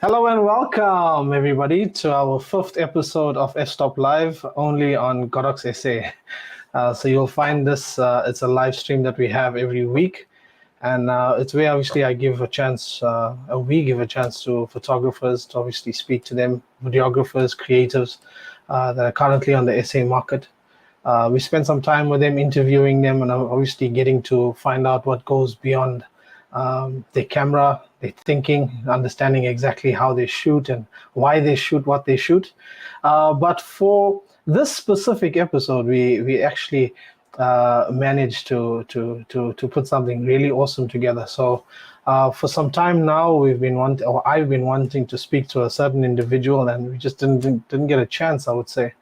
Hello and welcome, everybody, to our fifth episode of Fstop Live, only on Godox SA. So you'll find this, it's a live stream that we have every week. And it's where obviously I give a chance, we give a chance to photographers to obviously speak to them, videographers, creatives that are currently on the SA market. We spend some time with them, interviewing them, and obviously getting to find out what goes beyond their camera, their thinking, understanding exactly how they shoot and why they shoot what they shoot. But for this specific episode, we actually managed to put something really awesome together. So for some time now, I've been wanting to speak to a certain individual, and we just didn't get a chance, I would say.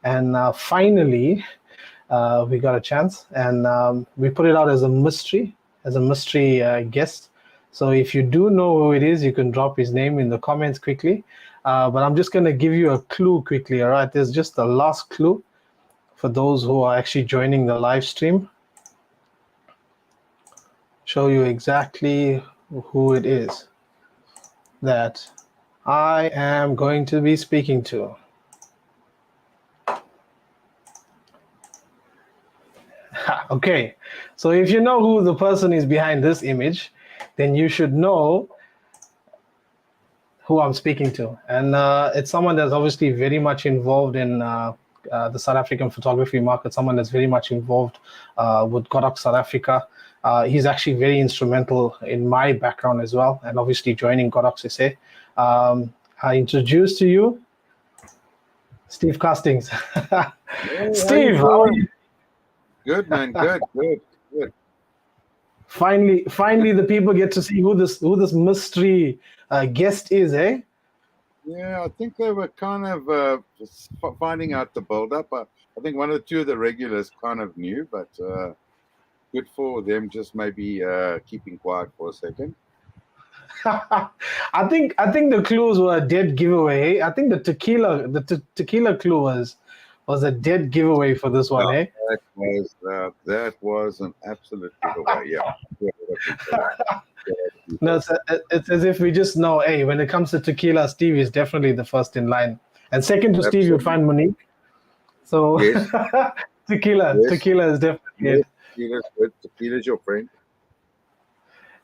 And finally, we got a chance, and we put it out as a mystery guest. So if you do know who it is, you can drop his name in the comments quickly. But I'm just going to give you a clue quickly, all right? There's just a last clue for those who are actually joining the live stream. Show you exactly who it is that I am going to be speaking to. Okay, so if you know who the person is behind this image, then you should know who I'm speaking to. And it's someone that's obviously very much involved in the South African photography market, someone that's very much involved with Godox South Africa. He's actually very instrumental in my background as well, and obviously joining Godox SA. I introduce to you Steve Castings. Steve, how are you? Good, man. Good. Finally, the people get to see who this mystery guest is, eh? Yeah, I think they were kind of just finding out the build-up. I think one or two of the regulars kind of knew, but good for them. Just maybe keeping quiet for a second. I think the clues were a dead giveaway. I think the tequila clue was a dead giveaway for this one, eh? That was an absolute giveaway. Yeah. No, it's as if we just know, hey, when it comes to tequila, Steve is definitely the first in line. And second to Steve, you'd find Monique. So yes. tequila is definitely it. Tequila's your friend.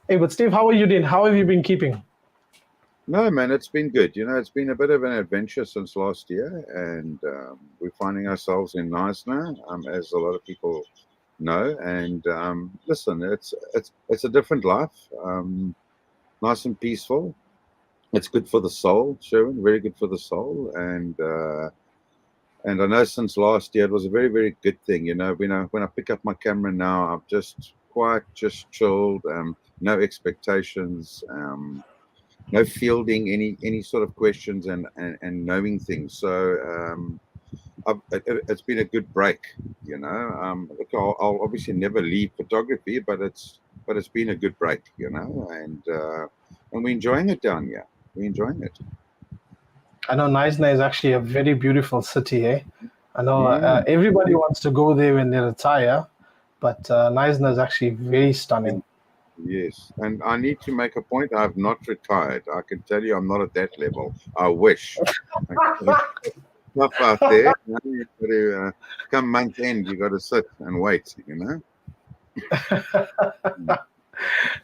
Hey, but Steve, how are you doing? How have you been keeping? No, man, it's been good. It's been a bit of an adventure since last year, and we're finding ourselves in Knysna, as a lot of people know. And listen, it's a different life, nice and peaceful. It's good for the soul, Sherwin, very good for the soul. And I know since last year it was a very, very good thing. When I pick up my camera now, I'm just chilled, no expectations. No fielding any sort of questions and knowing things. So it's been a good break. Look, I'll obviously never leave photography, but it's been a good break. And we're enjoying it down here. We're enjoying it. I know Knysna is actually a very beautiful city, eh? I know everybody wants to go there when they retire, but Knysna is actually very stunning. Yes, and I need to make a point. I have not retired. I can tell you I'm not at that level. I wish. Stuff out there. You got to, come month end, you got to sit and wait,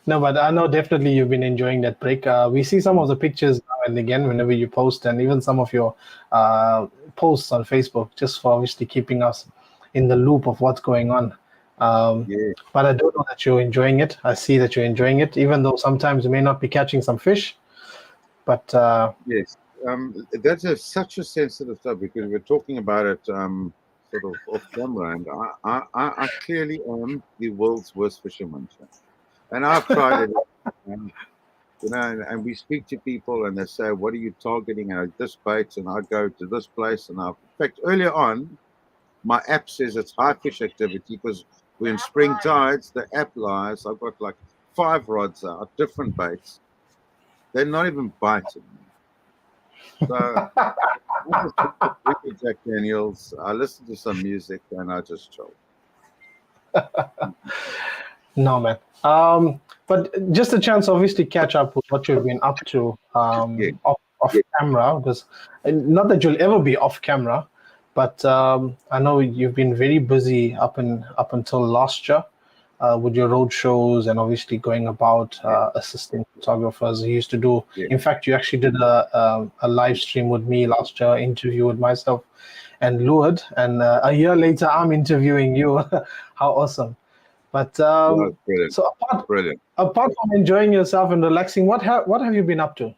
No, but I know definitely you've been enjoying that break. We see some of the pictures now and again whenever you post, and even some of your posts on Facebook, just for obviously keeping us in the loop of what's going on. But I do know that you're enjoying it. I see that you're enjoying it, even though sometimes you may not be catching some fish. But yes, that's such a sensitive topic because we're talking about it sort of off camera, and I clearly am the world's worst fisherman, and I've tried it. And we speak to people, and they say, "What are you targeting?" And this bait, and I go to this place, and in fact, earlier on, my app says it's high fish activity because when spring tides, the app lies. I've got like 5 rods out, different baits. They're not even biting. So I just drink Jack Daniels. I listen to some music and I just chill. No, man. But just a chance, obviously, catch up with what you've been up to Yeah. off camera, because not that you'll ever be off camera, but I know you've been very busy up until last year with your road shows and obviously going about Yeah. assisting photographers. You used to do. Yeah. In fact, you actually did a live stream with me last year, interview with myself and Lured, and a year later, I'm interviewing you. How awesome! But Yeah. Brilliant. so Brilliant. apart from enjoying yourself and relaxing, what have you been up to?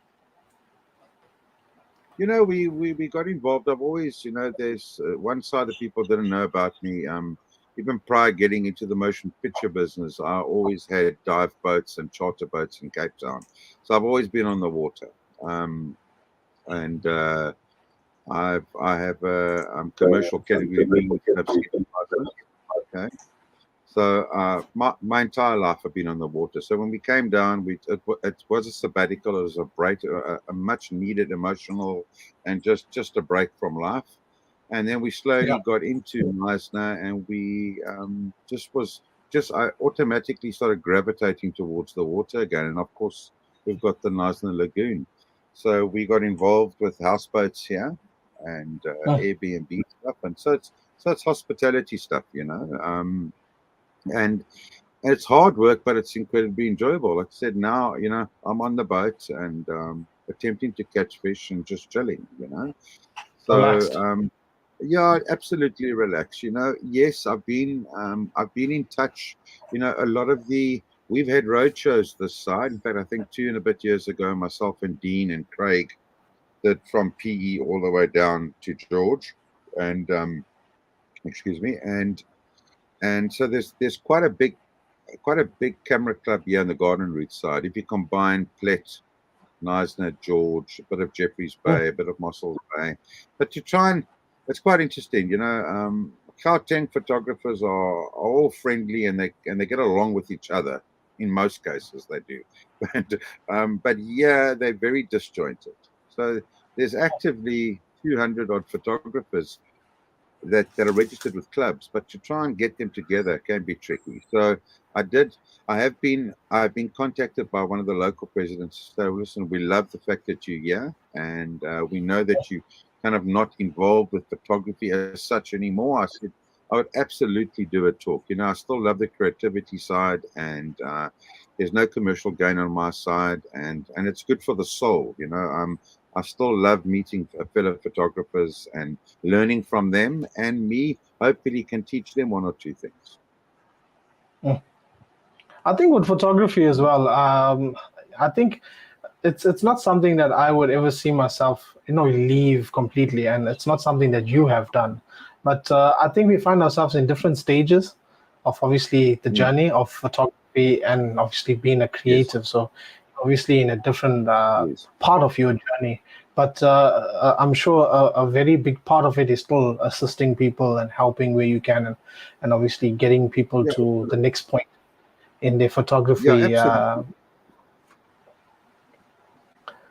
We got involved. I've always, there's one side of people didn't know about me. Even prior getting into the motion picture business, I always had dive boats and charter boats in Cape Town. So I've always been on the water. And I have a commercial category B club license. Okay. So my entire life I've been on the water. So when we came down, it was a sabbatical. It was a break, a much needed emotional, and just a break from life. And then we Yeah, slowly got into Meisner, and we just I automatically started gravitating towards the water again. And of course, we've got the Meisner Lagoon. So we got involved with houseboats here and mm, Airbnb stuff, and so it's hospitality stuff, and it's hard work, but it's incredibly enjoyable. Like I said, now I'm on the boat and attempting to catch fish and just chilling. So relaxed. yeah, absolutely relax. Yes, I've been in touch. A lot of the we've had road shows this side. In fact, I think 2 and a bit years ago, myself and Dean and Craig did from PE all the way down to George, and excuse me, and so there's quite a big camera club here on the Garden Route side. If you combine Plet, Knysna, George, a bit of Jeffreys Mm, Bay, a bit of Mossels Bay, but to try and it's quite interesting. Gauteng photographers are all friendly and they get along with each other. In most cases, they do, but yeah, they're very disjointed. So there's actively 200 odd photographers that are registered with clubs, but to try and get them together can be tricky. So I did. I've been contacted by one of the local presidents. So listen, we love the fact that you're here, and we know that you kind of not involved with photography as such anymore. I said I would absolutely do a talk. I still love the creativity side, and there's no commercial gain on my side, and it's good for the soul. I still love meeting fellow photographers and learning from them, and me hopefully can teach them one or two things. mm. I think with photography as well, I think it's not something that I would ever see myself, leave completely, and it's not something that you have done. But I think we find ourselves in different stages of obviously the Mm, journey of photography and obviously being a yes, creative. So obviously in a different yes, part of your journey. But I'm sure a very big part of it is still assisting people and helping where you can, and obviously getting people yeah, to the next point in their yeah, photography. absolutely.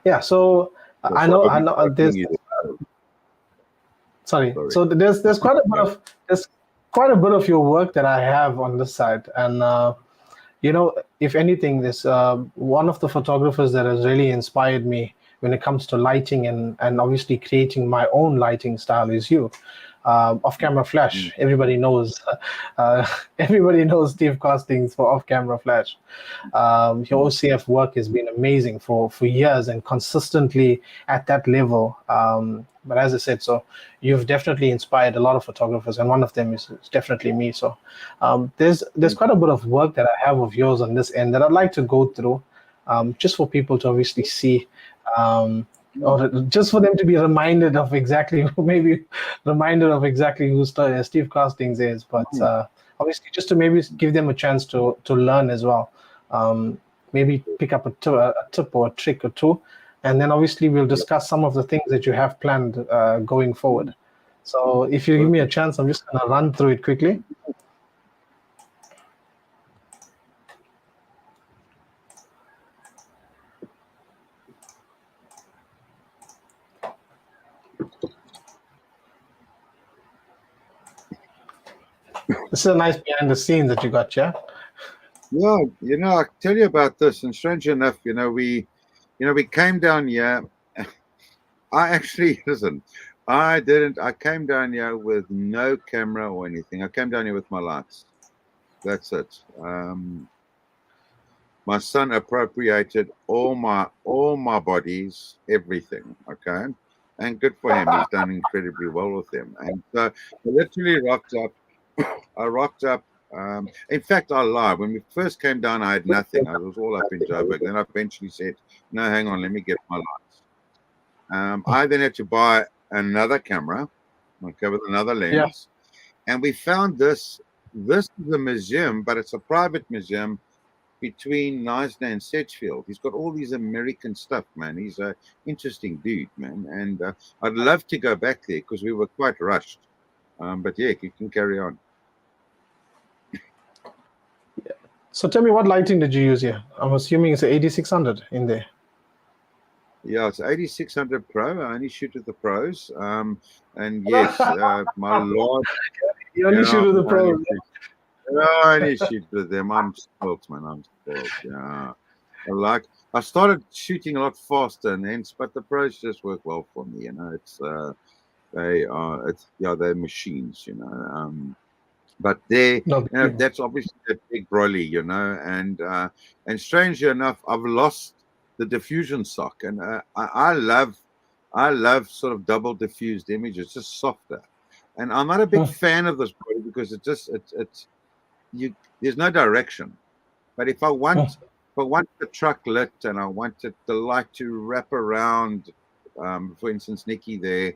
Yeah, so Yeah, I sorry, know cutting there's you there. sorry. Sorry. So there's quite a bit Yeah. of there's quite a bit of your work that I have on this side, and if anything, this one of the photographers that has really inspired me when it comes to lighting and obviously creating my own lighting style is you. Off-camera Mm, flash. Everybody knows. Uh, everybody knows Steve Costings for off-camera flash. Your mm, OCF work has been amazing for years and consistently at that level. But as I said, so you've definitely inspired a lot of photographers, and one of them is definitely me. So there's thank quite a bit of work that I have of yours on this end that I'd like to go through, just for people to obviously see. Um, you. or just for them to be reminded of exactly, maybe reminded of exactly who Steve Castings is, but Mm, obviously just to maybe give them a chance to learn as well. Maybe pick up a tip or a trick or two, and then obviously we'll yeah, discuss some of the things that you have planned going forward. mm, So if you give me a perfect. chance, I'm just going to run through it quickly. This is a nice behind the scenes that you got, yeah? Yeah, I tell you about this, and strange enough, we came down here. I actually listen. I didn't. I came down here with no camera or anything. I came down here with my lights. That's it. My son appropriated all my bodies, everything. Okay, and good for him. He's done incredibly well with them. And so I literally rocked up. I rocked up. In fact, I lied. When we first came down, I had nothing. I was all up in Joburg. Then I eventually said, "No, hang on. Let me get my lights." I then had to buy another camera, okay, with another Yeah. lens, and we found this. This is a museum, but it's a private museum between Knysna and Sedgefield. He's got all these American stuff, man. He's a interesting dude, man. And I'd love to go back there because we were quite rushed. But yeah, you can carry on. So tell me, what lighting did you use here? I'm assuming it's a 8600 in there. Yeah, it's 8600 Pro. I only shoot with the pros. And yes, my lord, You only shoot with the I only pros. shoot, I only shoot with them. I'm spoiled, man. I'm spoiled. Yeah. I started shooting a lot faster and hence, but the pros just work well for me. It's they're machines. But No, that's obviously a big broly, and strangely enough, I've lost the diffusion sock, and I love sort of double diffused images, just softer, and I'm not a big fan of this broly because it's you there's no direction. But if I want the truck lit and I wanted the light to wrap around, for instance, Nikki there,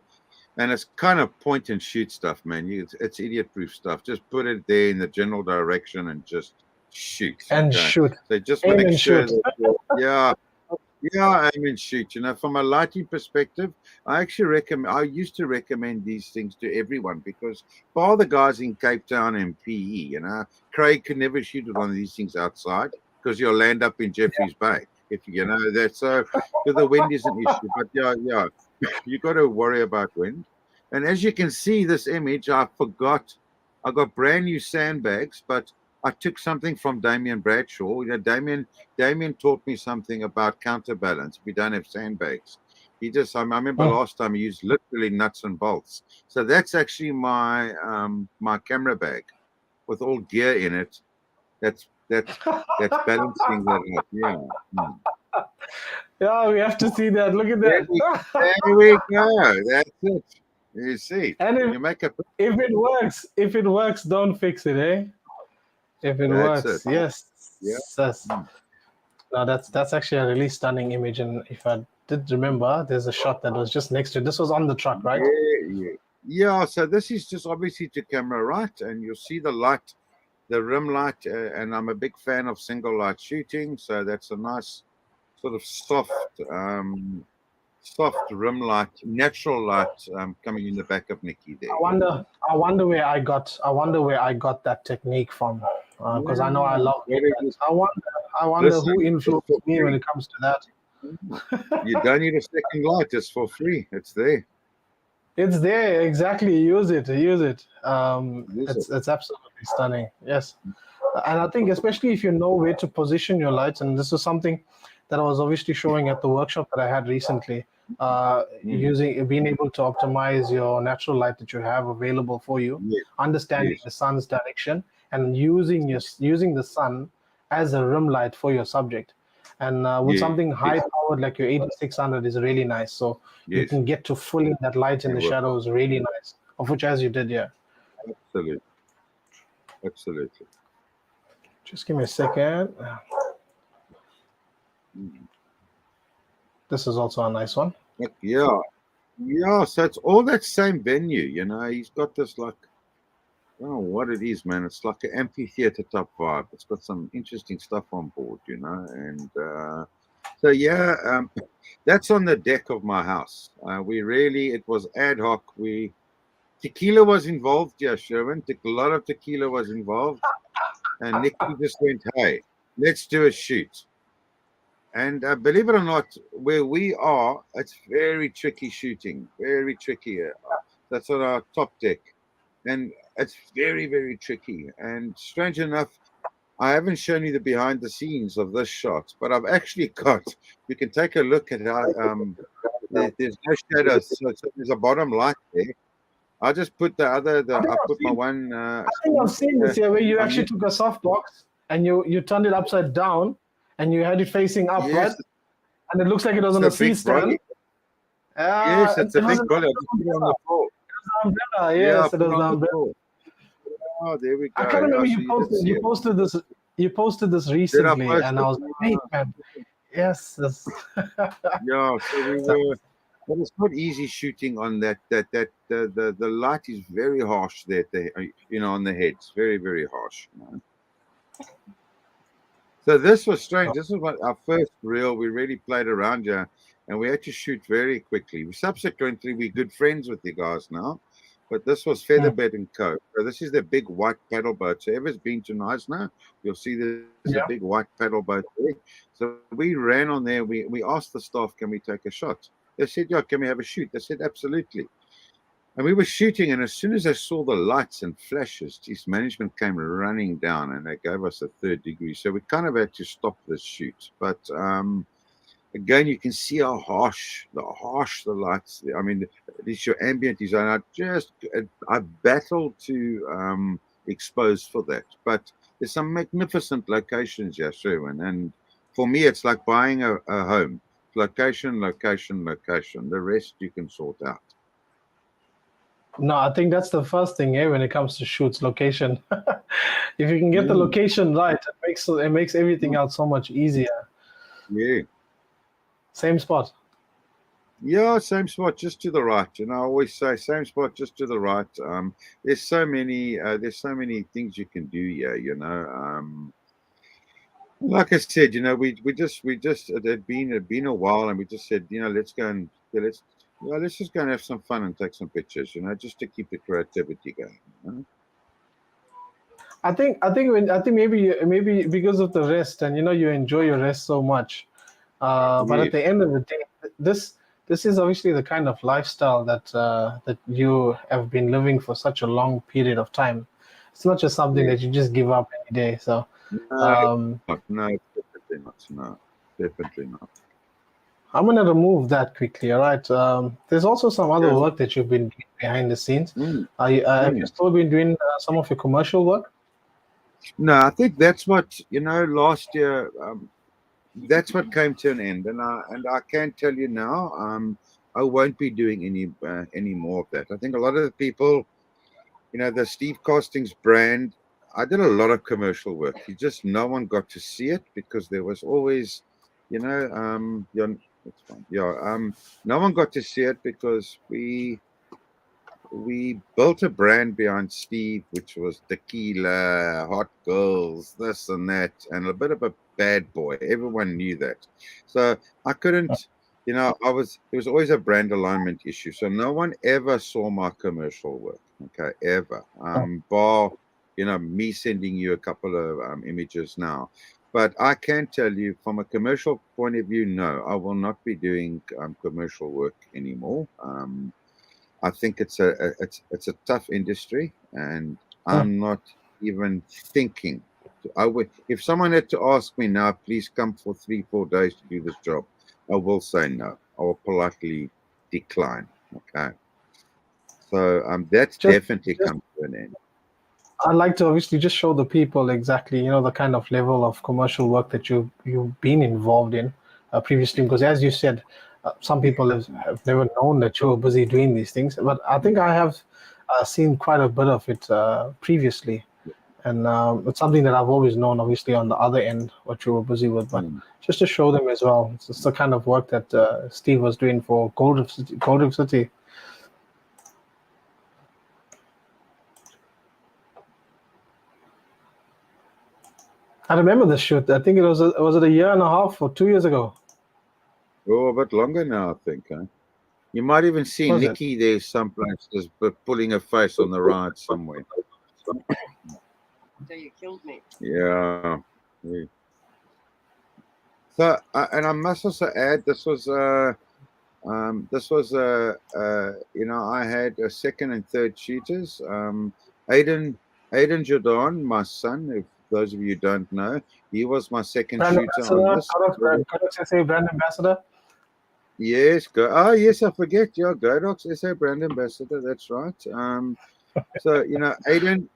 and it's kind of point and shoot stuff, man. It's idiot proof stuff. Just put it there in the general direction and just shoot. and Okay. shoot. So just Aim make and sure shoot. that yeah, aim and shoot. From a lighting perspective, I used to recommend these things to everyone because for all the guys in Cape Town and PE, Craig can never shoot with one of these things outside because you'll land up in Jeffreys Bay. If you know that, so the wind is an issue. But yeah, you got to worry about wind. And as you can see, this image, I got brand new sandbags, but I took something from Damien Bradshaw. Damien taught me something about counterbalance if you don't have sandbags. I remember Hmm. last time he used literally nuts and bolts. So that's actually my camera bag with all gear in it. That's balancing that up. Yeah. Hmm. Yeah, we have to see that. Look at There that. we, there we go. That's it. You see, And you make a. if it works, don't fix it, eh? If it That's it. works, yes, Yeah. yes. Hmm. Now that's actually a really stunning image. And if I did remember, there's a shot that was just next to it. This was on the truck, right? Yeah. So this is just obviously to camera right, and you'll see the light, the rim light, and I'm a big fan of single light shooting. So that's a nice sort of soft rim light, natural light coming in the back of Nikki there. I wonder where I got that technique from. Because I know I Yeah, love very that. good. I wonder who Listen, it's influenced for me when free. it comes to that. You don't need a second light. It's for free. It's there. It's there, exactly. Use it, use it. Use it. It's absolutely stunning. Yes, and I think especially if you know where to position your lights, and this is something that I was obviously showing at the workshop that I had recently. Mm. Being able to optimize your natural light that you have available for you, Yes, understanding yes, the sun's direction, and using the sun as a rim light for your subject. And with yes, something high powered like your 8600 is really nice. So you yes. can get to full in that light in Can the work well. shadows really nice. Of which, as you did, yeah. Absolutely, absolutely. Just give me a second. Mm. This is also a nice one. Yeah, yeah. So it's all that same venue. He's got this like, I don't know what it is, man. It's like an amphitheater type vibe. It's got some interesting stuff on board. And so yeah, that's on the deck of my house. It was ad hoc. Tequila was involved, yeah, Sherwin. A lot of tequila was involved, and Nicky just went, "Hey, let's do a shoot." And believe it or not, where we are, it's very tricky shooting, very tricky. That's on our top deck, and it's very, very tricky. And strange enough, I haven't shown you the behind the scenes of this shot, but I've actually got. You can take a look at how there's no shadows, so there's a bottom light there. I just put the other. I think I I've put my seen. one. I think I've seen this here where you I'm actually using, took a softbox and you turned it upside down and you had it facing up, right? yes, And it looks like it was it's on a a C big brolly. stand. Yes, it's a It was big an brolly. I just put it on the floor. umbrella. Yeah, I Yes, it put was it the on the umbrella. floor. Oh, there we I go. can't Yeah, remember so you did see you it. posted this Did I recently, post and I it? was like, hey man, yes, Yeah, so we so, were. But it's not easy shooting on that. The light is very harsh there. On the head. It's very very harsh. So this was strange. This was our first reel. We really played around here, and we had to shoot very quickly. Subsequently, we're good friends with the guys now, but this was mm, Featherbed and Co. So this is the big white paddle boat. So whoever's been to Knysna, you'll see there's a yeah. big white paddle boat there. So we ran on there. We asked the staff, can we take a shot? They said, yeah, can we have a shoot? They said, absolutely. And we were shooting, and as soon as I saw the lights and flashes, geez, management came running down, and they gave us a third degree. So we kind of had to stop the shoot. But again, you can see how harsh the lights. I mean, at least your ambient design. I battled to expose for that. But there's some magnificent locations here, Sherwin, and for me, it's like buying a home. Location, location, location. The rest you can sort out. No, I think that's the first thing, when it comes to shoots, location. If you can get the Mm, location right, it makes everything mm, else so much easier. yeah. Same spot. Yeah, same spot, just to the right. I always say same spot, just to the right. There's so many things you can do here. Like I said, we just it had been a while, and we just said, let's go and let's just go and have some fun and take some pictures. Just to keep the creativity going. I think maybe because of the rest, and you enjoy your rest so much. But at Yes, the end of the day, this this is obviously the kind of lifestyle that you have been living for such a long period of time. It's not just something yes. that you just give up any day. So No, um, no, definitely not. No, definitely not. I'm gonna remove that quickly. All right. There's also some other Yeah. work that you've been doing behind the scenes. Mm, Have you mm. still been doing some of your commercial work? No, I think that's what last year. That's what came to an end, and I can tell you now, I won't be doing any more of that. I think a lot of the people, the Steve Castings brand. I did a lot of commercial work. No one got to see it because there was always, it's fine. Yeah, no one got to see it because we built a brand behind Steve, which was tequila, hot girls, this and that, and a bit of a bad boy. Everyone knew that. So I couldn't, there was always a brand alignment issue. So no one ever saw my commercial work, okay, ever. Bar, me sending you a couple of images now. But I can tell you from a commercial point of view, no, I will not be doing commercial work anymore. I think it's a tough industry, and Mm. I'm not even thinking. I would if someone had to ask me now, please come for 3-4 days to do this job. I will say no. I will politely decline. Okay, so that's Just, definitely just come to an end. I'd like to obviously just show the people exactly, the kind of level of commercial work that you've been involved in previously. Because as you said, some people have never known that you were busy doing these things. But I think I have seen quite a bit of it previously, and it's something that I've always known. Obviously, on the other end, what you were busy with, but Mm. just to show them as well, it's the kind of work that Steve was doing for Godox City. Godox City. I remember the shoot. I think was it a year and a half or 2 years ago? Oh, a bit longer now, I think. Huh? You might even see Was it? Nikki there someplace, just pulling her face on the ride somewhere. So you killed me. Yeah. Yeah. So, and I must also add, I had a second and third shooters. Aiden Jordan, my son, who those of you who don't know, he was my second Brand shooter on ambassador, this. Godox SA brand ambassador. Yes, yes, I forget. Yeah, Godox SA brand ambassador. That's right. So Aiden,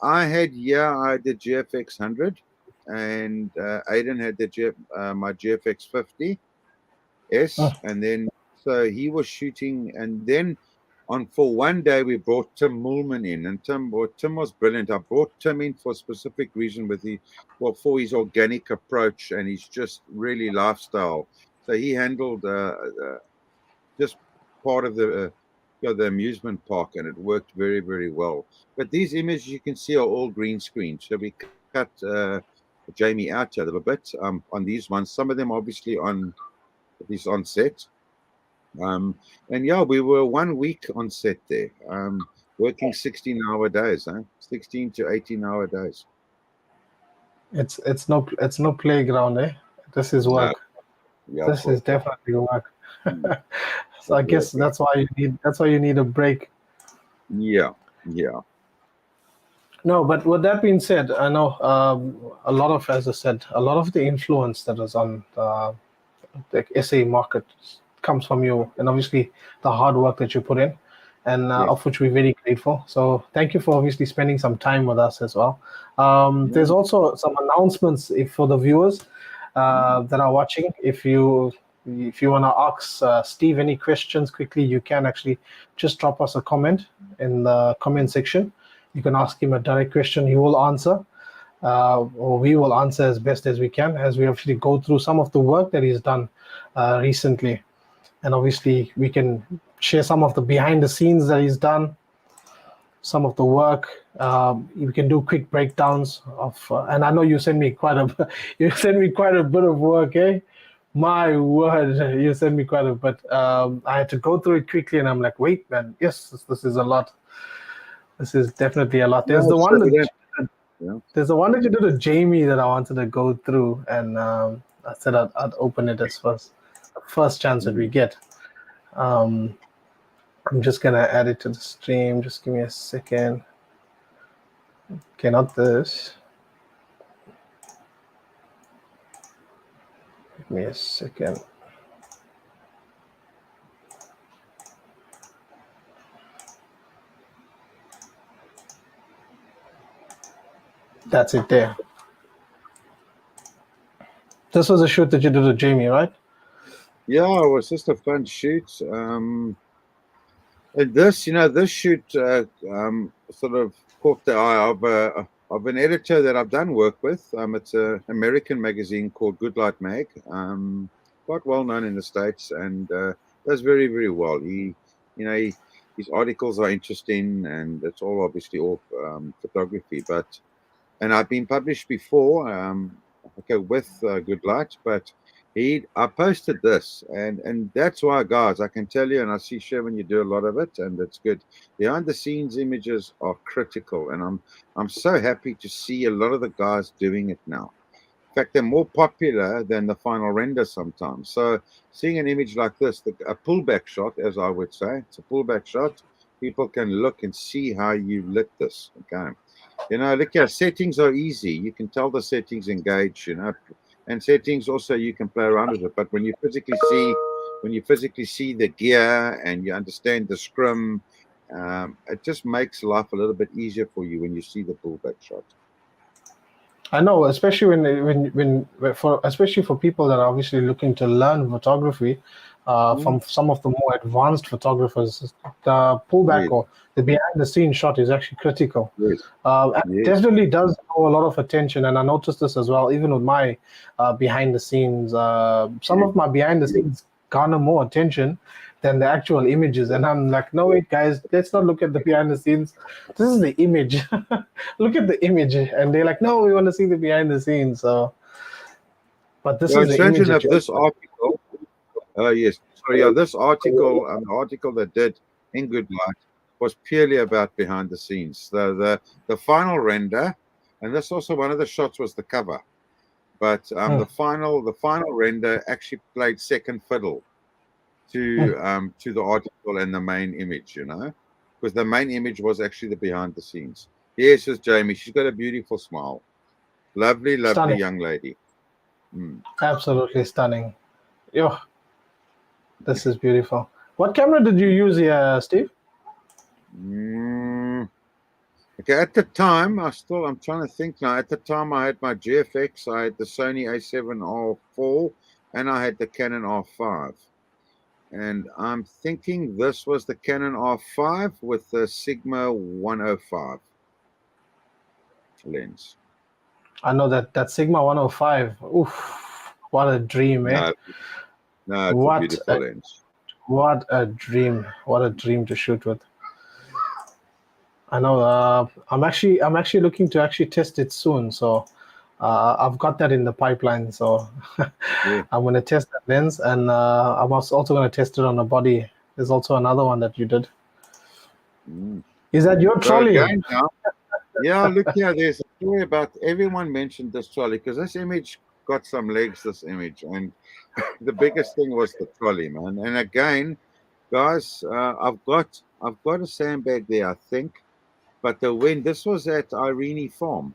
I had the GFX 100, and Aiden had my GFX 50 S, and then so he was shooting, and then for one day we brought Tim Mullman in, and Tim was brilliant. I brought Tim in for a specific reason for his organic approach and he's just really lifestyle. So he handled just part of the amusement park, and it worked very, very well. But these images you can see are all green screen. So we cut Jamie out a little bit on these ones. Some of them obviously on set. And yeah, we were 1 week on set there, working 16-hour days, 16 to 18-hour days. It's no playground, eh? This is No, work. yeah, This is definitely work. Mm. So I guess that's why you need a break. Yeah. No, but with that being said, I know as I said, a lot of the influence that is on the SA market comes from you, and obviously the hard work that you put in, and of which we're very grateful. So thank you for obviously spending some time with us as well. There's also some announcements for the viewers that are watching. If you want to ask Steve any questions quickly, you can actually just drop us a comment in the comment section. You can ask him a direct question; he will answer. Or we will answer as best as we can, as we actually go through some of the work that he's done recently. And obviously, we can share some of the behind the scenes that he's done, some of the work. We can do quick breakdowns of, and I know you sent me quite a bit of work, eh? My word, you sent me quite a bit. I had to go through it quickly, and I'm like, wait, man, yes, this is a lot. This is definitely a lot. There's the one that. There's the one that you did with Jamie that I wanted to go through, and I said I'd open it as first chance that we get. I'm just gonna add it to the stream. Just give me a second. Okay, not this. Give me a second. That's it there. This was a shoot that you did with Jamie, right? Yeah, it was just a fun shoot. And this shoot sort of caught the eye of an editor that I've done work with. It's an American magazine called Good Light Mag, quite well known in the States, and does very, very well. His articles are interesting, and it's all photography. And I've been published before, with Good Light, but I posted this, and that's why, guys, I can tell you, and I see Sherwin, you do a lot of it, and it's good. Behind the scenes images are critical, and I'm so happy to see a lot of the guys doing it now. In fact, they're more popular than the final render sometimes. So seeing an image like this, a pullback shot, as I would say, it's a pullback shot. People can look and see how you lit this. Okay. Look here, settings are easy. You can tell the settings engage, and settings also you can play around with it. But when you physically see the gear and you understand the scrim, it just makes life a little bit easier for you when you see the pullback shot. I know, especially especially for people that are obviously looking to learn photography from some of the more advanced photographers. The pullback or the behind the scenes shot is actually critical. Yes. It definitely does draw a lot of attention, and I noticed this as well, even with my behind the scenes. Some of my behind the scenes garner more attention than the actual images, and I'm like, no, wait, guys, let's not look at the behind the scenes. This is the image. Look at the image, and they're like, no, we want to see the behind the scenes. So, but this is the image. This article. Yes. So this article, the article that did in Good Light, was purely about behind the scenes. The final render, and this also one of the shots was the cover, but the final render actually played second fiddle to the article and the main image, because the main image was actually the behind the scenes. Yes, it's Jamie. She's got a beautiful smile. Lovely, lovely Stunning. young lady. Absolutely stunning. Yo, this is beautiful. What camera did you use here, Steve? Okay, at the time, I'm trying to think now. At the time, I had my GFX, I had the Sony A7R4, and I had the Canon R5. And I'm thinking this was the Canon R5 with the Sigma 105 lens. I know that Sigma 105. Oof, what a dream, eh? No, it's a What beautiful a, lens. what a dream! What a dream to shoot with. I know. I'm actually looking to actually test it soon. So I've got that in the pipeline. So Yeah. I'm going to test that lens, and I'm also going to test it on a body. There's also another one that you did. Is that your So trolley? again now, yeah, look here. There's a story about everyone mentioned this trolley because this image got some legs. This image, and the biggest thing was the trolley, man. And again, guys, I've got a sandbag there, I think. But the wind. This was at Irene Farm,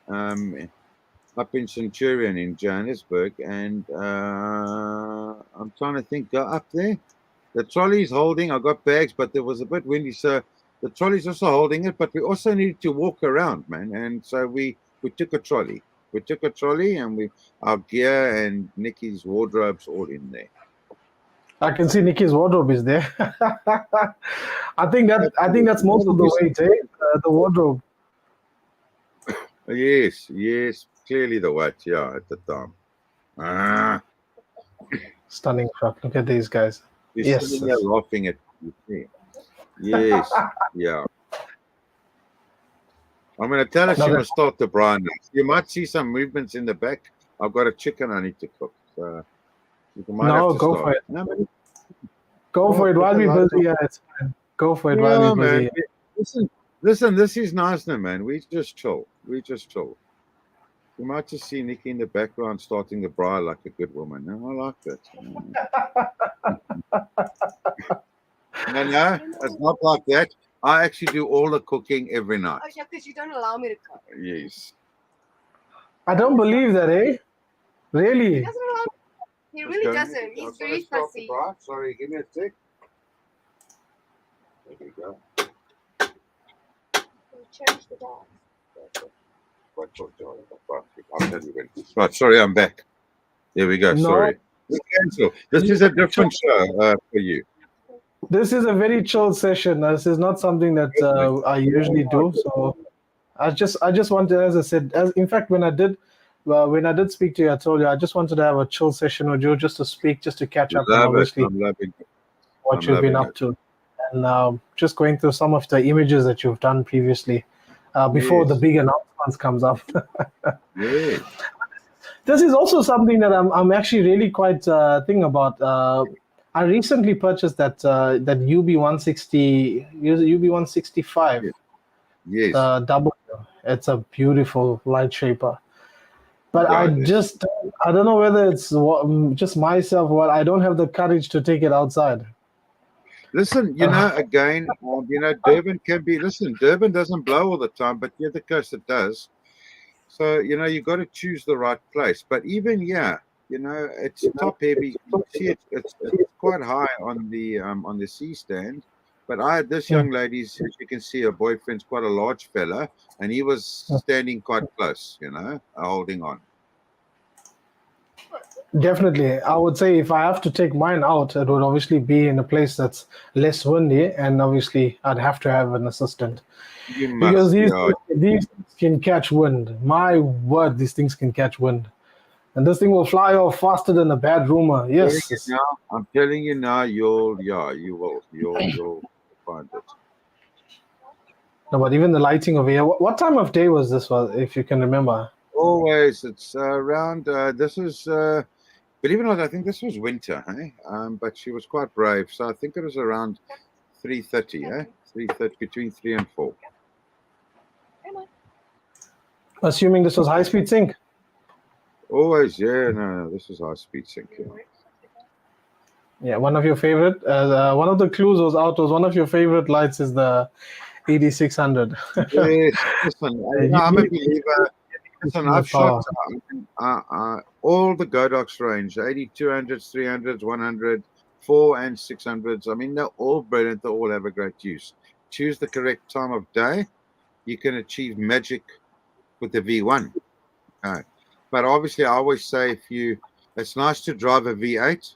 up in Centurion in Johannesburg, and I'm trying to think. Go up there. The trolley's holding. I got bags, but there was a bit windy, so the trolley's also holding it. But we also needed to walk around, man, and so we took a trolley. We took a trolley, and our gear and Nikki's wardrobes all in there. I can see Nikki's wardrobe is there. I think that's most of the weight, eh? The wardrobe. Yes, clearly the weight, yeah, at the time. Stunning shot. Look at these guys. He's Yes. sitting there laughing at you. Yes, yeah. I'm going to tell her she must start the brine. You might see some movements in the back. I've got a chicken I need to cook. So you might have to go start. for it. No, go for it while we're busy. Yeah, it's fine. Go for it while we're busy. Listen, this is nice now, man. We just chill. You might just see Nikki in the background starting the braai like a good woman. No, I like that. No, it's not like that. I actually do all the cooking every night. Oh, yeah, because you don't allow me to cook. Yes. I don't believe that, eh? Really? He doesn't allow me. He really doesn't. He's very fussy. Sorry, give me a sec. There we go. Change the dog. I'll tell you when. Right, sorry, I'm back. There we go. No. Sorry. Cancel. This is a different show for you. This is a very chill session. This is not something that I usually do. So I just wanted, as I said, in fact, when I did speak to you, I told you I just wanted to have a chill session with you, just to speak, just to catch up, and obviously what you've been up to, and just going through some of the images that you've done previously before the big announcements comes up. Yes. This is also something that I'm actually really quite thinking about. I recently purchased that UB165. Yes. W. It's a beautiful light shaper. But I don't know whether it's just myself or I don't have the courage to take it outside. Listen, again, Durban can be. Listen, Durban doesn't blow all the time, but the other coast it does. So you got to choose the right place. But even it's top heavy. You see it's quite high on the C stand. But I had this young lady's, as you can see, her boyfriend's quite a large fella, and he was standing quite close, holding on. Definitely. I would say if I have to take mine out, it would obviously be in a place that's less windy, and obviously I'd have to have an assistant. Because these things can catch wind. My word, these things can catch wind. And this thing will fly off faster than a bad rumor. Yes. I'm telling you now, you'll find it. No, but even the lighting over here. What time of day was this, if you can remember? Always. It's around, this is, believe it or not, I think this was winter, eh? But she was quite brave. So I think it was around 3:30, eh? 3:30, between 3 and 4. Assuming this was high-speed sync? Always, yeah. No, this is high-speed sync. Yeah, one of your favorite. One of the clues was one of your favorite lights is the 8600. Yes, listen, I'm a believer. Listen, the I've shot power. all the Godox range, 80, 200s, 300s, 100, 4 and 600s. I mean, they're all brilliant. They all have a great use. Choose the correct time of day. You can achieve magic with the V1. Okay. But obviously, I always say it's nice to drive a V8,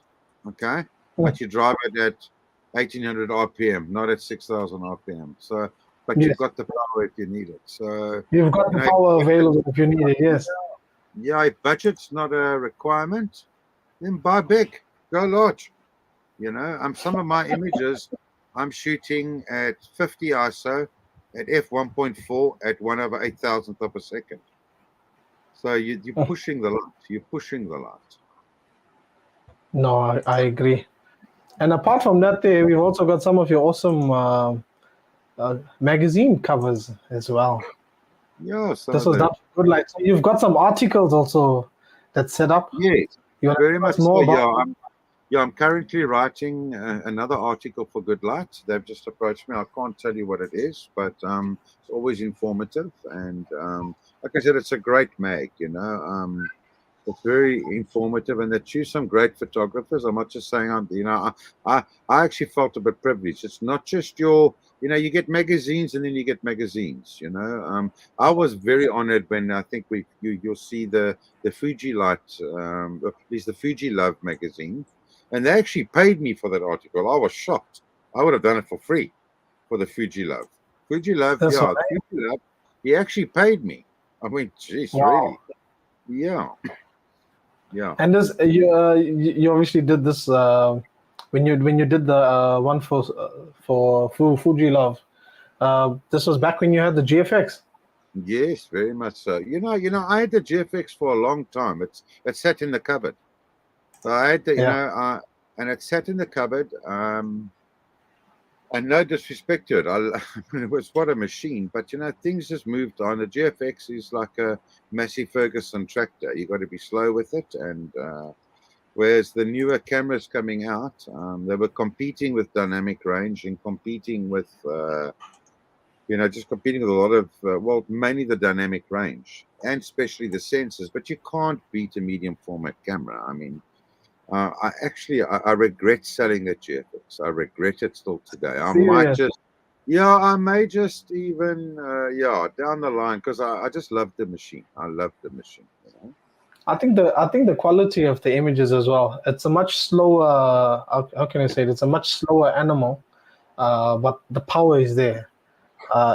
okay, but you drive it at 1800 RPM, not at 6000 RPM. So, but Yes, you've got the power if you need it. So, you've got you the know, power available if you need it. Yes. yeah, if budget's not a requirement, then buy big, go large. Some of my images, I'm shooting at 50 ISO at f1.4 at 1/8,000th of a second. So you're pushing the light. You're pushing the light. No, I agree. And apart from that, we've also got some of your awesome magazine covers as well. Yeah, some This of was the done for good light. So you've got some articles also that's set up. yes, You want to very tell us much so. more Yeah, about? I'm currently writing another article for Good Light. They've just approached me. I can't tell you what it is, but it's always informative. And like I said, it's a great mag. It's very informative, and they choose some great photographers. I'm not just saying I actually felt a bit privileged. It's not just you get magazines and then you get magazines. I was very honored when I think you'll see the Fuji Light, at least the Fuji Love magazine, and they actually paid me for that article. I was shocked. I would have done it for free for the Fuji Love. Fuji Love, That's yeah, right. Fuji Love. He actually paid me. I went, geez, Wow. really? Yeah. Yeah. And this you obviously did this when you did the one for Fuji Love. This was back when you had the GFX. Yes, very much so. I had the GFX for a long time. It sat in the cupboard. So I had the, Yeah. and it sat in the cupboard. And no disrespect to it, it was what a machine. But things just moved on. The GFX is like a Massey Ferguson tractor. You got to be slow with it, and whereas the newer cameras coming out, they were competing with dynamic range and competing with. Just competing with a lot of, mainly the dynamic range and especially the sensors, but you can't beat a medium format camera. I mean, I regret selling the GFX. I regret it still today. Serious. I may just even, down the line, because I just love the machine. I love the machine. I think the quality of the images as well. It's a much slower. How can I say it? It's a much slower animal, but the power is there.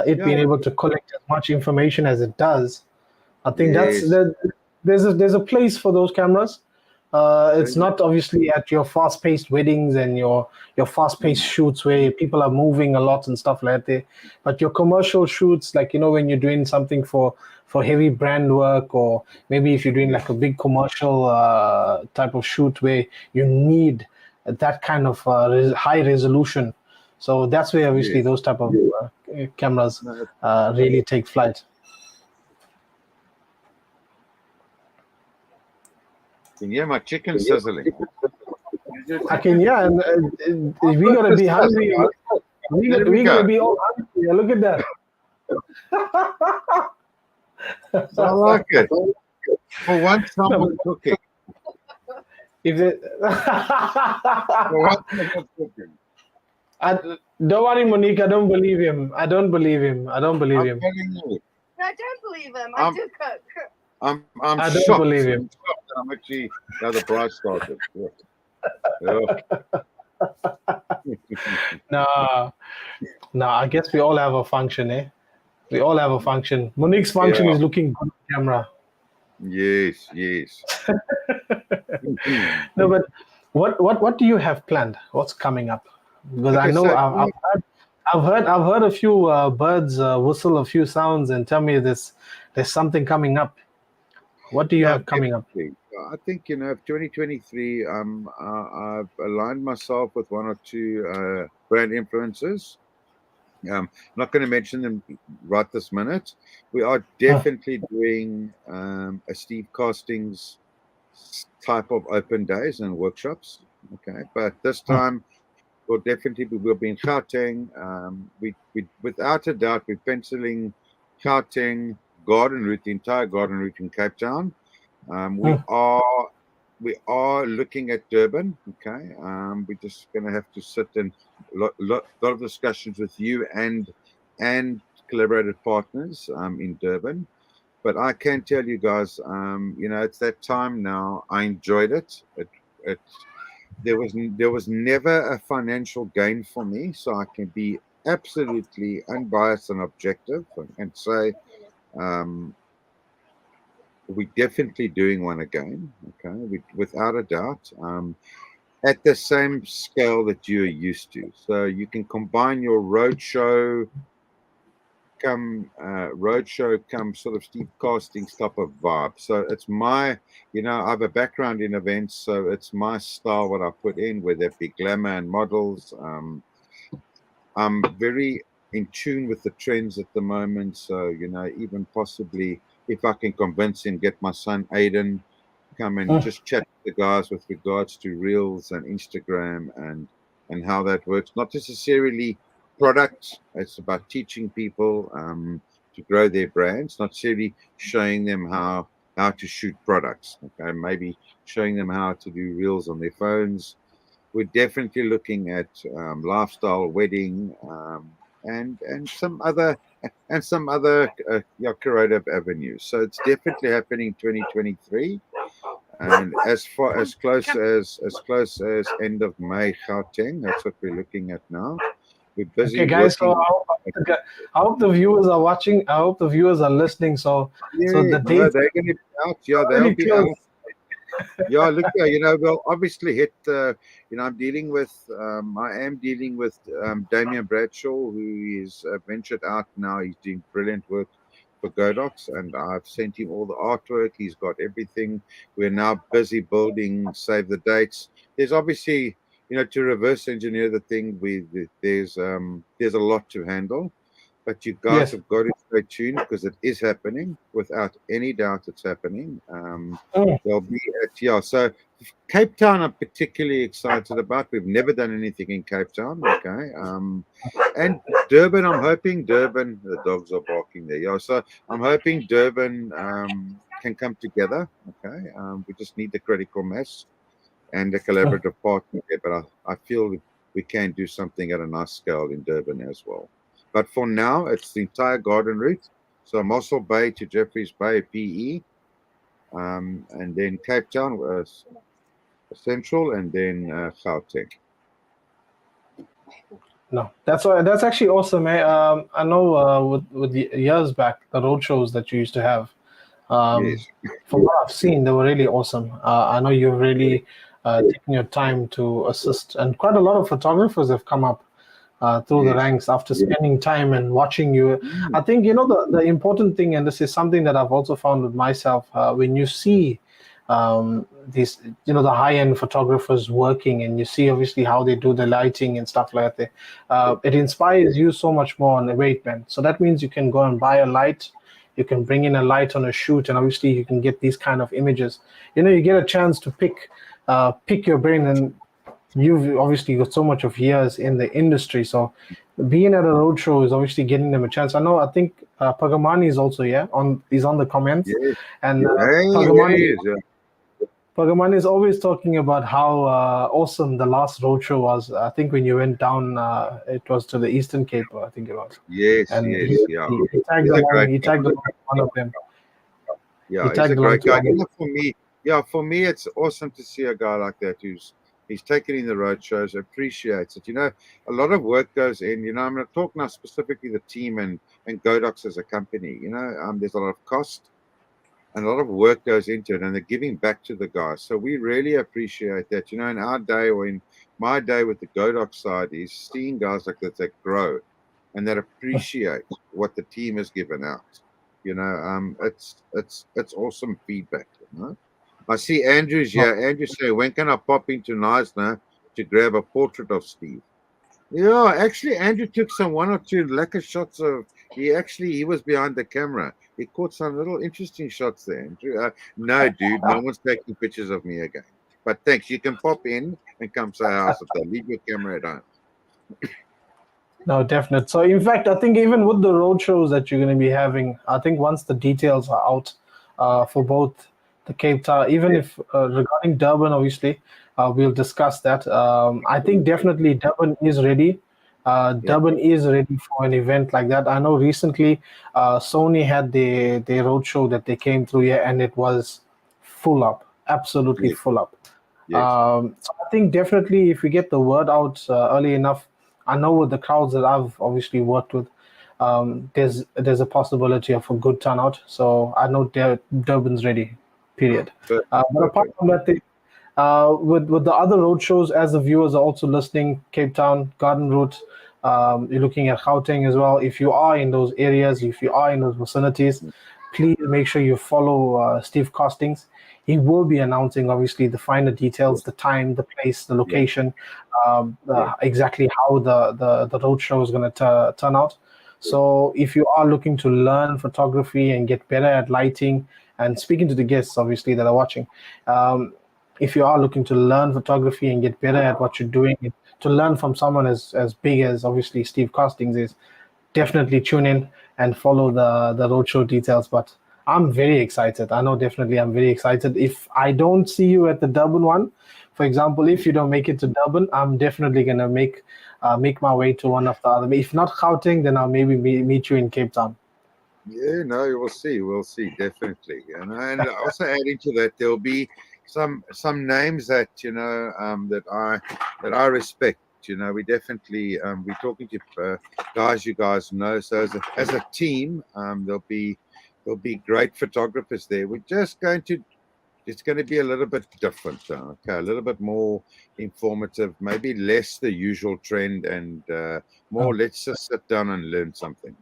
It Yeah, being able to collect as much information as it does, I think yes. there's a place for those cameras. It's not obviously at your fast-paced weddings and your fast-paced shoots where people are moving a lot and stuff like that. But your commercial shoots, like when you're doing something for heavy brand work, or maybe if you're doing like a big commercial type of shoot where you need that kind of high resolution. So that's where obviously Yes. those type of cameras No, really take flight. can you hear my chicken sizzling? I can, yeah, and we gotta be hungry. There we We gotta go. be all hungry. Look at that. I like it. For once, someone cooking. If it, For once, someone cooking. don't worry, Monique. I don't believe him. I don't believe him. I don't believe I'm him. telling you. No, I don't believe him. I do cook. I'm I don't shocked. believe him. I'm shocked that I'm actually now the price started. No, no. I guess we all have a function, eh? We all have a function. Monique's function Yeah. is looking good on camera. Yes, yes. No, but what do you have planned? What's coming up? Because I Okay, know so I've heard a few birds whistle a few sounds and tell me there's something coming up. What do you yeah, have coming up? definitely. I think 2023. I've aligned myself with one or two brand influencers. Not going to mention them right this minute. We are definitely doing a Steve Castings type of open days and workshops. Okay, but this time we'll be in Gauteng. We without a doubt we're penciling Gauteng, garden route, the entire garden route in Cape Town. We are looking at Durban. Okay, we're just going to have to sit and lot of discussions with you and collaborated partners in Durban. But I can tell you guys, it's that time now. I enjoyed it. It there was never a financial gain for me, so I can be absolutely unbiased and objective and say we're definitely doing one again. Okay, without a doubt. At the same scale that you're used to. So you can combine your roadshow come sort of steep castings type of vibe. So it's I have a background in events, so it's my style what I put in, whether it be glamour and models. I'm very in tune with the trends at the moment. So, even possibly if I can convince and get my son Aiden come and just chat to the guys with regards to Reels and Instagram and how that works. Not necessarily product. It's about teaching people to grow their brands, not necessarily showing them how to shoot products. Okay, maybe showing them how to do Reels on their phones. We're definitely looking at lifestyle, wedding, and some other creative avenues. So it's definitely happening 2023. And as close as end of May, Gauteng. That's what we're looking at now. We're busy Okay, guys. So working. I hope the viewers are watching. I hope the viewers are listening. So the date. No, they're going to be out. Yeah, they'll be out. Yeah, look, we'll obviously hit. I'm dealing with. I am dealing with Damian Bradshaw, who is ventured out now. He's doing brilliant work for Godox, and I've sent him all the artwork. He's got everything. We're now busy building save the dates. There's obviously, to reverse engineer the thing. There's a lot to handle. But you guys have got to stay tuned because it is happening. Without any doubt, it's happening. There'll be so Cape Town I'm particularly excited about. We've never done anything in Cape Town. Okay. And Durban, I'm hoping Durban, the dogs are barking there. Yeah. So I'm hoping Durban can come together. Okay. We just need the critical mass and a collaborative partner there. But I feel we can do something at a nice scale in Durban as well. But for now, it's the entire garden route. So Mossel Bay to Jeffreys Bay, PE, and then Cape Town was Central, and then Gauteng. No, that's actually awesome, eh? I know with the years back, the road shows that you used to have. Yes. From what I've seen, they were really awesome. I know you've really taken your time to assist, and quite a lot of photographers have come up through the ranks after spending time and watching you. I think the important thing, and this is something that I've also found with myself, when you see these the high-end photographers working, and you see obviously how they do the lighting and stuff like that, it inspires you so much more on the weight, man. So that means you can go and buy a light, you can bring in a light on a shoot, and obviously you can get these kind of images. You get a chance to pick your brain, and you've obviously got so much of years in the industry, so being at a roadshow is obviously getting them a chance. I think Pagamani is also he's on the comments, and Pagamani is always talking about how awesome the last roadshow was. I think when you went down, it was to the Eastern Cape, I think it was. Yes, and yes, he tagged along. He tagged along one of them. Yeah, he's a great guy. For me, it's awesome to see a guy like that he's taken in the road shows, appreciates it. A lot of work goes in. I'm going to talk now specifically the team and Godox as a company. There's a lot of cost and a lot of work goes into it, and they're giving back to the guys. So we really appreciate that. In our day, or in my day with the Godox side, is seeing guys like that grow and that appreciate what the team has given out. It's awesome feedback. I see Andrew's here. Andrew say, when can I pop into Neisner to grab a portrait of Steve? Yeah, actually, Andrew took one or two lekker shots of. He was behind the camera. He caught some little interesting shots there, Andrew. No, dude, no one's taking pictures of me again. But thanks. You can pop in and come say hi. Leave your camera at home. No, definite. So, in fact, I think even with the road shows that you're going to be having, I think once the details are out for both the Cape Town, even Yeah, if regarding Durban, obviously, we'll discuss that. I think absolutely. definitely Durban is ready. Yeah, Durban is ready for an event like that. I know recently Sony had their road show that they came through here, and it was full up, absolutely yes, full up. yes, So I think definitely if we get the word out early enough, I know with the crowds that I've obviously worked with, there's a possibility of a good turnout. So I know Durban's ready. Period. perfect, But apart perfect. from that, with the other road shows, as the viewers are also listening, Cape Town, Garden Route, you're looking at Gauteng as well. If you are in those areas, if you are in those vicinities, please make sure you follow Steve Costings. He will be announcing, obviously, the finer details, Yes, the time, the place, the yeah, location, yeah, exactly how the road show is going to turn out. yeah, So if you are looking to learn photography and get better at lighting, and speaking to the guests, obviously, that are watching, um, if you are looking to learn photography and get better at what you're doing, to learn from someone as big as obviously Steve Costings is, definitely tune in and follow the roadshow details. But I'm very excited. I know definitely I'm very excited. If I don't see you at the Durban one, for example, if you don't make it to Durban, I'm definitely gonna make my way to one of the other. If not Gauteng, then I'll maybe meet you in Cape Town. yeah. No, we'll see, definitely. And also adding to that, there'll be some names that that I respect. We definitely we're talking to guys you guys know. So as a team, there'll be great photographers there. We're just going to it's going to be a little bit different, okay, a little bit more informative, maybe less the usual trend, and more let's just sit down and learn something.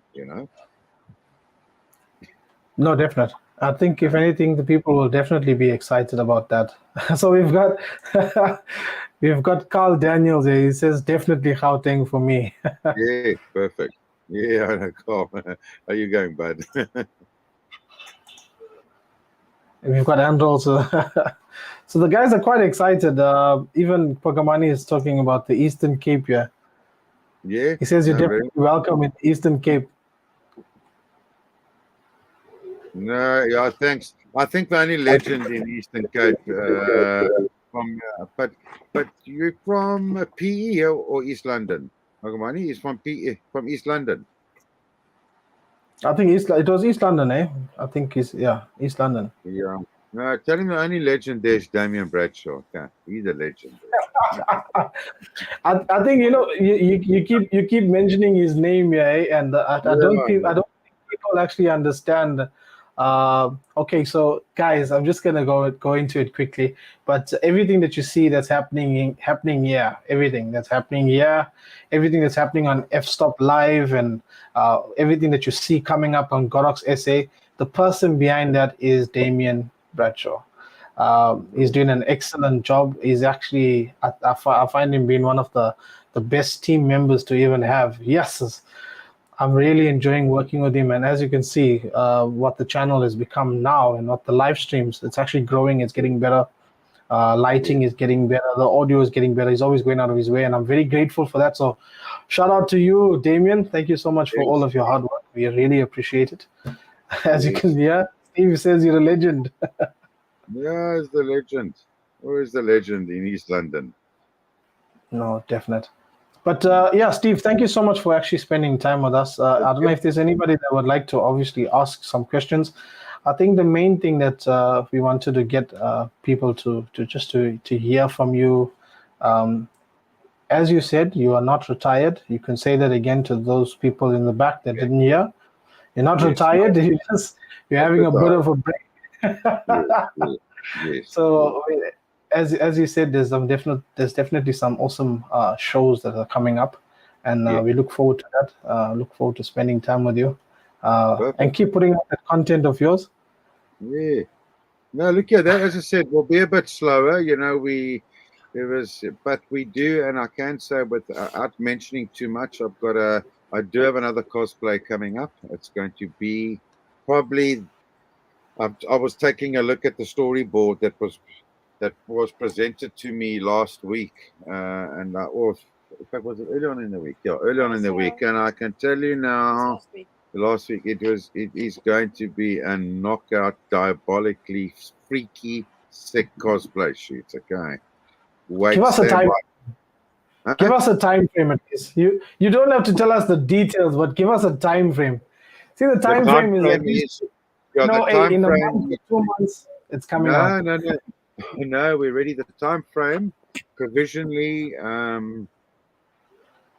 No, definite. I think if anything, the people will definitely be excited about that. So we've got we've got Carl Daniels here. He says definitely Gauteng for me. Yeah, perfect. Yeah, I know, Carl. How are you going, bud? We've got Andrew also. So the guys are quite excited. Even Pogamani is talking about the Eastern Cape here. Yeah, He says you're no, very. definitely welcome in Eastern Cape. No, yeah, thanks. I think the only legend in Eastern Cape but you're from PE or East London? Magamani is from PE, from East London. I think it was East London, eh? I think it's yeah, East London. Yeah. No, tell him the only legend there is Damien Bradshaw. Okay. He's a legend. I think you keep mentioning his name here, eh? And I Yeah, don't think people actually understand. Okay, so guys, I'm just gonna go into it quickly. But everything that you see that's happening here, everything that's happening on Fstop Live, and everything that you see coming up on Godox SA, the person behind that is Damien Bradshaw. He's doing an excellent job. He's actually, I find him being one of the best team members to even have. Yes, I'm really enjoying working with him. And as you can see, what the channel has become now and what the live streams, it's actually growing, it's getting better. yeah, Lighting is getting better, the audio is getting better. He's always going out of his way, and I'm very grateful for that. So, shout out to you, Damien. Thank you so much for all yes, of your hard work. We really appreciate it. As you can yes. hear, Steve says you're a legend. Yeah, he's the legend. Who is the legend in East London? No, definite. But yeah, Steve, thank you so much for actually spending time with us. I don't know Okay. if there's anybody that would like to obviously ask some questions. I think the main thing that we wanted to get people to hear from you, um, as you said, you are not retired. You can say that again to those people in the back that didn't hear. You're not Yes, no, retired. You're not having a bit retired. of a break. Yes, yes, yes, yes. So, as you said, there's definitely some awesome shows that are coming up, and Yeah, we look forward to that. Look forward to spending time with you, and perfect. keep putting out that content of yours. Yeah. No, look here. That, as I said, will be a bit slower. But we do, and I can't say without mentioning too much. I do have another cosplay coming up. It's going to be probably. I was taking a look at the storyboard that was presented to me last week, and or In fact, was it early on in the week? Yeah, early on in the week. And I can tell you now, last week it is going to be a knockout, diabolically freaky, sick cosplay shoot. Okay. Wait, Give us a stand time. by. Huh? Give us a time frame at least. You don't have to tell us the details, but give us a time frame. See, the time frame is at least yeah, the time in a frame month or 2 months, it's coming out. No, we're ready. The time frame provisionally 15th,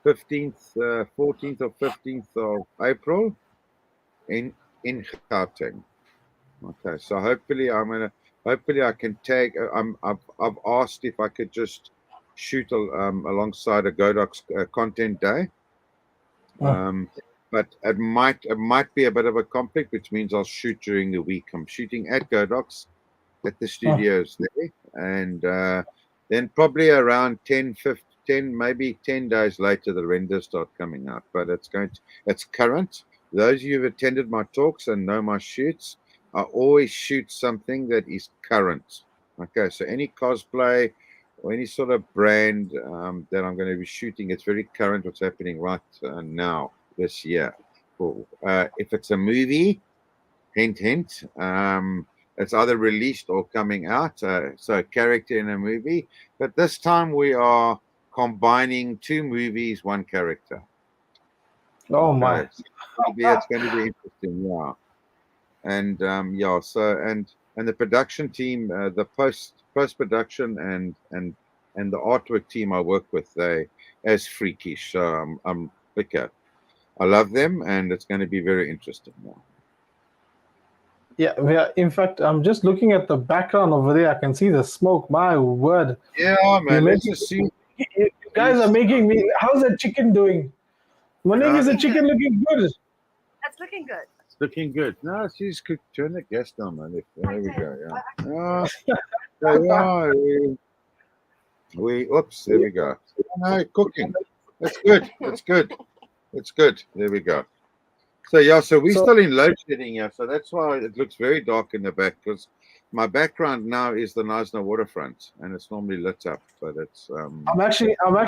14th or 15th of April in Gauteng. Okay, so hopefully I can tag. I've asked if I could just shoot alongside a Godox content day. But it might be a bit of a conflict, which means I'll shoot during the week. I'm shooting at Godox at the studios there, and then probably around 10, maybe 10 days later, the renders start coming out. But it's current. Those of you who've attended my talks and know my shoots, I always shoot something that is current. Okay, so any cosplay or any sort of brand that I'm going to be shooting, it's very current what's happening right now this year. Cool. If it's a movie, hint, it's either released or coming out. So a character in a movie. But this time we are combining 2 movies, 1 character. Oh my! It's going to be interesting, yeah. And so and the production team, the post production and the artwork team I work with, they as freakish. So I'm okay. I love them, and it's going to be very interesting now. Yeah, in fact, I'm just looking at the background over there. I can see the smoke. My word! Yeah, man. Let's just see. You guys are making me. How's that chicken doing? Monique, is the chicken looking good? That's looking good. It's looking good. No, she's could turn the gas down, man. There we go. Yeah. Oops, there we go. No, cooking. That's good. That's good. It's good. There we go. So we're still in load shedding here, so that's why it looks very dark in the back, because my background now is the Knysna waterfront, and it's normally lit up, but it's. I'm actually I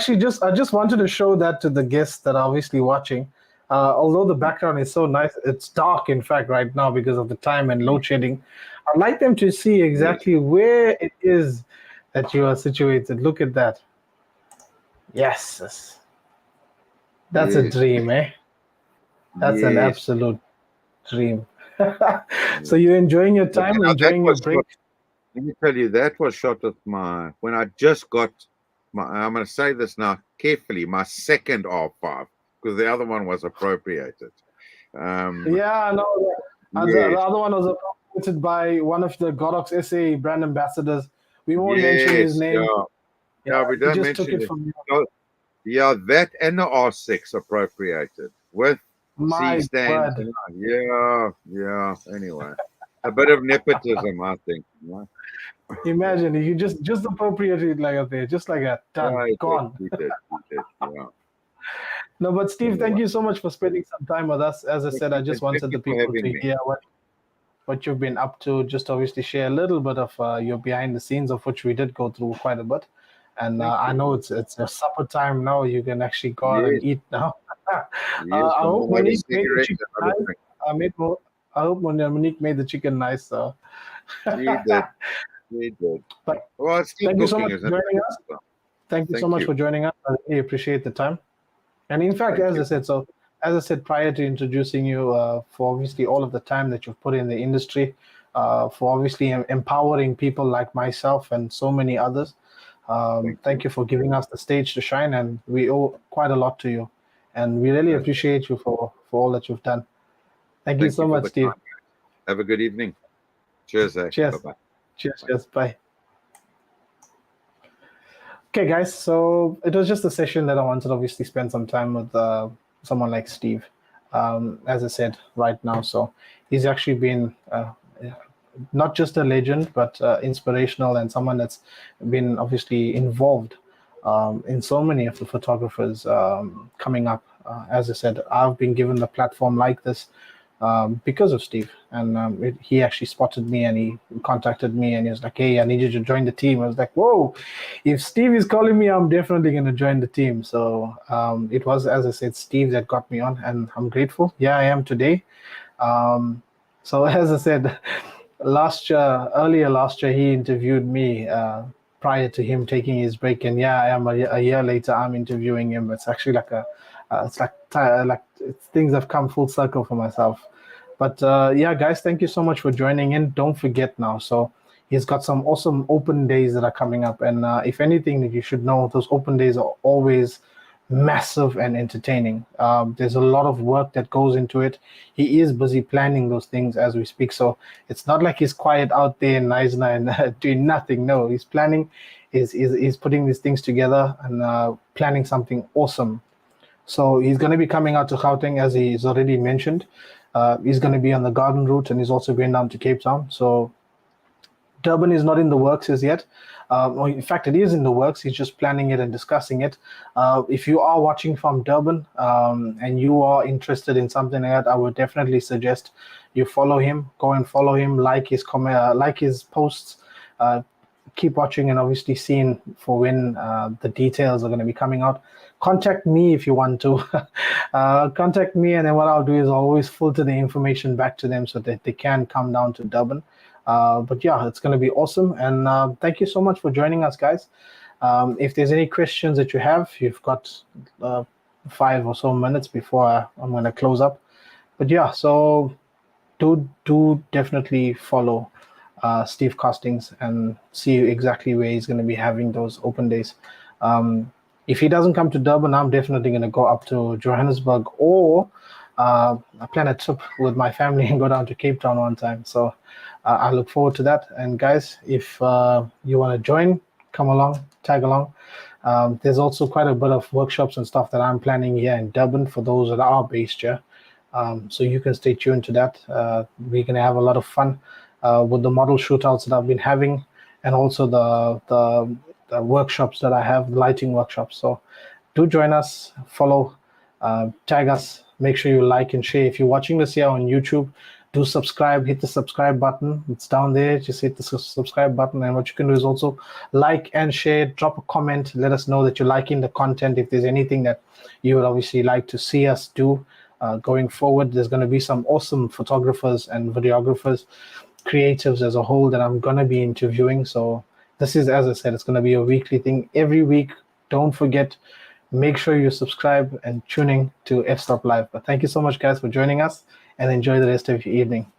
just wanted to show that to the guests that are obviously watching. Although the background is so nice, it's dark in fact right now because of the time and load shedding. I'd like them to see exactly where it is that you are situated. Look at that. Yes. That's a dream, eh? That's an absolute dream. So you're enjoying your time, enjoying your break? Let me tell you, that was shot with when I just got I'm going to say this now carefully, my second R5, because the other one was appropriated. The other one was appropriated by one of the Godox SA brand ambassadors. We won't mention his name. Yeah, we don't mention it. Yeah, that and the R6 appropriated with C-stand. Yeah. Anyway, a bit of nepotism, I think. Imagine if you just appropriated it like that, just like that, done, gone. We did, yeah. No, but Steve, thank you so much for spending some time with us. As I said, I just wanted the people to hear what you've been up to. Just obviously share a little bit of your behind the scenes, of which we did go through quite a bit. And I know it's a supper time now. You can actually go out and eat now. I hope Monique made the chicken nice. I hope Monique made the chicken nice. So. We did. But thank you so much for joining us. Thank you so much for joining us. I really appreciate the time. And in fact, as I said prior to introducing you, for obviously all of the time that you've put in the industry, for obviously empowering people like myself and so many others. Thank you for giving us the stage to shine, and we owe quite a lot to you. And we really appreciate you for all that you've done. Thank you so much, Steve. Have a good evening. Cheers. Cheers. Bye-bye. Cheers. Bye. Okay, guys. So it was just a session that I wanted to obviously spend some time with someone like Steve. As I said right now, so he's actually been not just a legend, but inspirational, and someone that's been obviously involved in so many of the photographers coming up. As I said, I've been given the platform like this because of Steve. And he actually spotted me and he contacted me and he was like, hey, I need you to join the team. I was like, whoa, if Steve is calling me, I'm definitely going to join the team. So it was, as I said, Steve that got me on, and I'm grateful. Yeah, I am today. So as I said, earlier last year, he interviewed me prior to him taking his break, and yeah, I am a year later. I'm interviewing him. It's actually like things have come full circle for myself. But yeah, guys, thank you so much for joining in. Don't forget now. So he's got some awesome open days that are coming up, and if anything that you should know, those open days are always massive and entertaining. There's a lot of work that goes into it. He is busy planning those things as we speak. So it's not like he's quiet out there in Eisner and doing nothing. No, he's planning, is putting these things together and planning something awesome. So he's going to be coming out to Gauteng, as he's already mentioned. He's going to be on the Garden route, and he's also going down to Cape Town. So Durban is not in the works as yet. Or in fact, it is in the works. He's just planning it and discussing it. If you are watching from Durban and you are interested in something like that, I would definitely suggest you follow him. Go and follow him, like his posts. Keep watching and obviously seeing for when the details are going to be coming out. Contact me if you want to. Contact me, and then what I'll do is I'll always filter the information back to them so that they can come down to Durban. But yeah, it's going to be awesome. And thank you so much for joining us, guys. If there's any questions that you have, you've got 5 or so minutes before I'm going to close up. But yeah, so do definitely follow Steve Costings and see exactly where he's going to be having those open days. If he doesn't come to Durban, I'm definitely going to go up to Johannesburg, or I plan a trip with my family and go down to Cape Town one time. So I look forward to that. And guys, if you want to join, come along, tag along. There's also quite a bit of workshops and stuff that I'm planning here in Durban for those that are based here. So you can stay tuned to that. We're going to have a lot of fun with the model shootouts that I've been having, and also the workshops that I have, lighting workshops. So do join us, follow, tag us, make sure you like and share. If you're watching this here on YouTube, do subscribe, hit the subscribe button. It's down there. Just hit the subscribe button. And what you can do is also like and share, drop a comment, let us know that you're liking the content. If there's anything that you would obviously like to see us do going forward, there's going to be some awesome photographers and videographers, creatives as a whole, that I'm going to be interviewing. So this is, as I said, it's going to be a weekly thing every week. Don't forget, make sure you subscribe and tuning to Fstop Live. But thank you so much, guys, for joining us, and enjoy the rest of your evening.